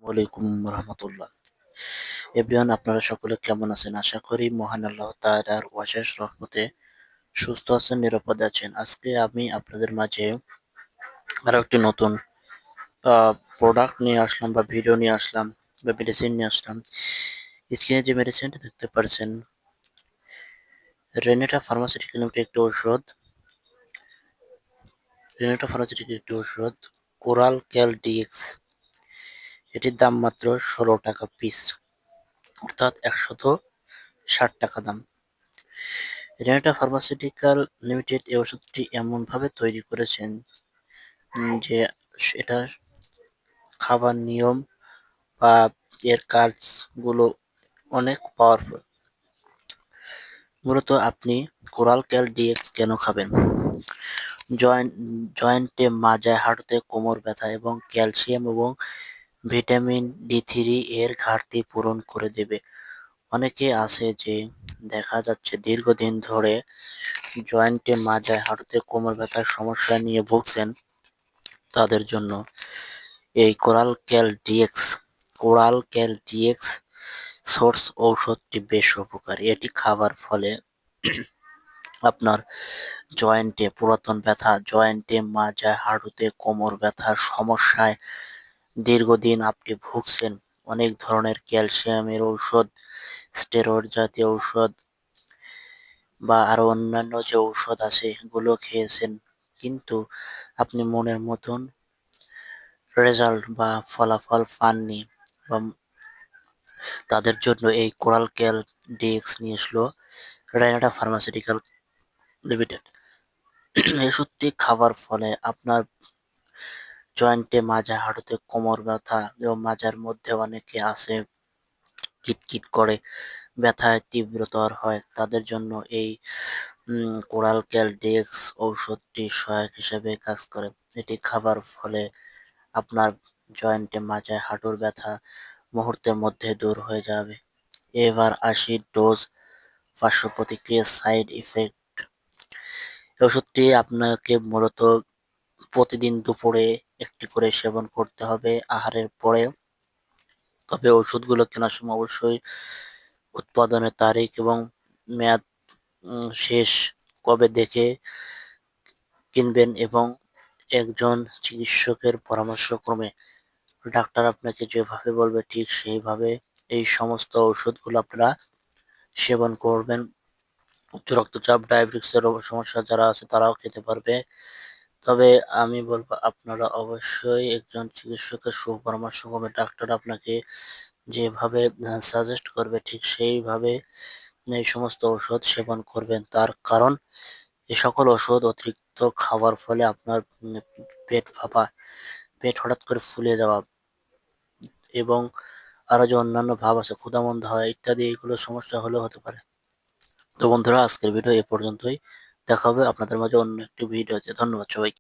ওয়ালাইকুম রহমতুল্লাহ। এভরিওয়ান, আপনারা সকলে কেমন আছেন? আশা করি মহান আল্লাহ তাআলার অশেষ রহমতে সুস্থ আছেন, নিরাপদে আছেন। আজকে আমি আপনাদের মাঝে আরো একটি নতুন প্রোডাক্ট নিয়ে আসলাম বা ভিডিও নিয়ে আসলাম বা মেডিসিন নিয়ে আসলাম। স্ক্রিনে যে মেডিসিনটা দেখতে পাচ্ছেন, রেনেটা ফার্মাসিউটিক্যাল লিমিটেড একটি ঔষধ। রেনেটা ফার্মাসিউটিক্যাল একটি ঔষধ কোরাল ক্যাল ডিএক্স। এটির দাম মাত্র 16 টাকা পিস, অর্থাৎ 160 টাকা দাম। রেনেটা ফার্মাসিউটিক্যাল লিমিটেড এই ওষুধটি এমনভাবে তৈরি করেছেন যে এটা খাবার নিয়ম বা এর কাজগুলো অনেক পাওয়ারফুল। মূলত আপনি কোরাল ক্যাল ডিএক্স কেন খাবেন? জয়েন্টে, মাজায়, হাঁটুতে, কোমর ব্যথা এবং ক্যালসিয়াম এবং ভিটামিন D3 এর ঘাটতি পূরণ করে দেবে। অনেকে আছে যে দেখা যাচ্ছে দীর্ঘদিন ধরে জয়েন্টে, মাজায়, হাঁটুতে, কোমর ব্যথার সমস্যা নিয়ে ভুগছেন। তাদের জন্য এই কোরাল ক্যাল ডিএক্স সোর্স ঔষধটি বেশ উপকারী। এটি খাবার ফলে আপনার জয়েন্টে পুরাতন ব্যথা, জয়েন্টে, মাজায়, হাঁটুতে, কোমর ব্যথার সমস্যায় দীর্ঘদিন আপনি ভুগছেন, অনেক ধরনের ক্যালসিয়ামের ঔষধ, স্টেরয়েড জাতীয় ঔষধ বা আরো অন্যান্য যে ঔষধ আছে এগুলো খেয়েছেন, কিন্তু আপনি মনের মতন রেজাল্ট বা ফলাফল পাননি, বা তাদের জন্য এই কোরাল ক্যাল ডিএক্স নিয়ে আসলো রেনেটা ফার্মাসিউটিক্যাল লিমিটেড। এই ওষুধটি খাবার ফলে আপনার জয়েন্টে, মাজা, হাঁটুতে, কোমর ব্যথা এবং মাজার মধ্যে অনেকে আছে কিটকিট করে, ব্যথায় তীব্রতর হয়, তাদের জন্য এই কোরাল ক্যাল ডিএক্স ঔষধটি সহায়ক হিসেবে কাজ করে। এটি খাবার ফলে আপনার জয়েন্টে, মাজায়, হাঁটুর ব্যথা মুহূর্তের মধ্যে দূর হয়ে যাবে। এবার আসি ডোজ, পার্শ্ব প্রতিক্রিয়া, সাইড ইফেক্ট। ওষুধটি আপনাকে মূলত প্রতিদিন দুপুরে একটি করে সেবন করতে হবে আহারের পরে। তবে ওষুধগুলো কেনার সময় অবশ্যই উৎপাদনের তারিখ এবং মেয়াদ শেষ কবে দেখে কিনবেন এবং একজন চিকিৎসকের পরামর্শক্রমে ডাক্তার আপনাকে যেভাবে বলবে ঠিক সেইভাবে এই সমস্ত ওষুধগুলো আপনারা সেবন করবেন। উচ্চ রক্তচাপ, ডায়াবেটিক্সের সমস্যা যারা আছে তারাও খেতে পারবে। তবে আমি বলবো আপনারা অবশ্যই একজন চিকিৎসকের সুপরামর্শক্রমে ডাক্তার আপনাকে যেভাবে সাজেস্ট করবে ঠিক সেইভাবে এই সমস্ত ঔষধ সেবন করবেন। তার কারণ এ সকল ওষুধ অতিরিক্ত খাওয়ার ফলে আপনার পেট ফাঁপা, পেট হঠাৎ করে ফুলে যাওয়া এবং আরো যে অন্যান্য ভাব আছে, ক্ষুধামন্দা হয় ইত্যাদি, এইগুলো সমস্যা হলেও হতে পারে। তো বন্ধুরা, আজকের ভিডিও এ পর্যন্তই। দেখা হবে আপনাদের মাঝে অন্য একটি ভিডিওতে। ধন্যবাদ সবাইকে।